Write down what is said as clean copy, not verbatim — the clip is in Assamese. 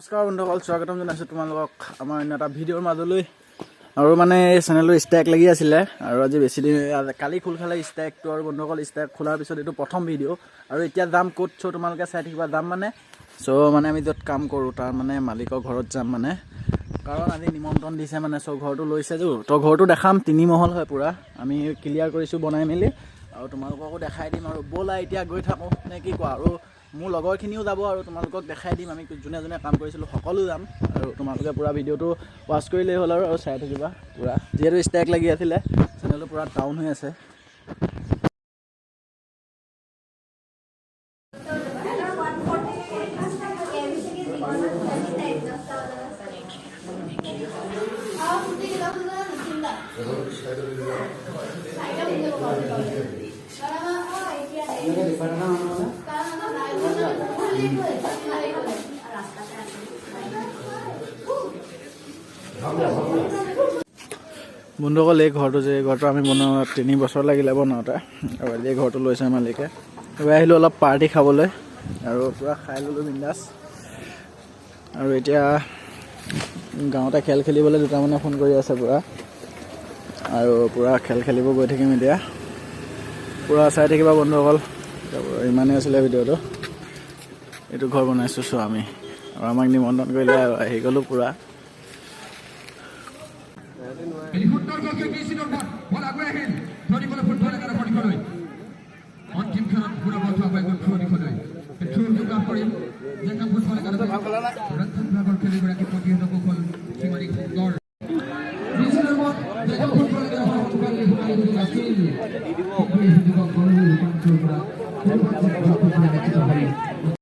নমস্কাৰ বন্ধুসকল, স্বাগতম জনাইছোঁ তোমালোকক আমাৰ অন্য এটা ভিডিঅ'ৰ মাজলৈ। আৰু মানে এই চেনেলটো ষ্ট্ৰাইক লাগি আছিলে আৰু আজি বেছি দিন কালি খোল খালে ষ্ট্ৰাইকটো। আৰু বন্ধুসকল ষ্ট্ৰাইক খোলাৰ পিছত এইটো প্ৰথম ভিডিঅ' আৰু এতিয়া যাম ক'ত চ' তোমালোকে চাই থাকিবা। যাম মানে মানে আমি য'ত কাম কৰোঁ তাৰ মানে মালিকৰ ঘৰত যাম মানে, কাৰণ আজি নিমন্ত্ৰণ দিছে মানে। ঘৰটো লৈছে তো ঘৰটো দেখাম, 3 মহল হয় পূৰা। আমি ক্লিয়াৰ কৰিছোঁ বনাই মেলি, আৰু তোমালোককো দেখাই দিম। আৰু ব'লা এতিয়া গৈ থাকোঁ নে কি কোৱা? আৰু মোৰ লগৰখিনিও যাব আৰু তোমালোকক দেখাই দিম। আমি যোনে যোনে কাম কৰিছিলোঁ সকলো যাম, আৰু তোমালোকে পূৰা ভিডিঅ'টো ৱাচ কৰিলেই হ'ল আৰু চাই থাকিবা পূৰা। যিহেতু ষ্ট্ৰাইক লাগি আছিলে, চেনেলটো পূৰা ডাউন হৈ আছে। বন্ধুসকল, এই ঘৰটো আমি বনোৱা 3 বছৰ লাগিলে বনাওঁতে, আৰু আজি এই ঘৰটো লৈছে মালিকে। গৈ আহিলোঁ অলপ পাৰ্টি খাবলৈ, আৰু পূৰা খাই ল'লোঁ বিন্দাছ। আৰু এতিয়া গাঁৱতে খেল খেলিবলৈ দুটামানে ফোন কৰি আছে পূৰা, আৰু পূৰা খেল খেলিব গৈ থাকিম এতিয়া। পূৰা চাই থাকিবা বন্ধুসকল। ইমানেই আছিলে ভিডিঅ'টো। এইটো ঘৰ বনাইছোঁ চোৱা আমি, আৰু আমাক নিমন্ত্ৰণ কৰিলে আহি গ'লোঁ পূৰা।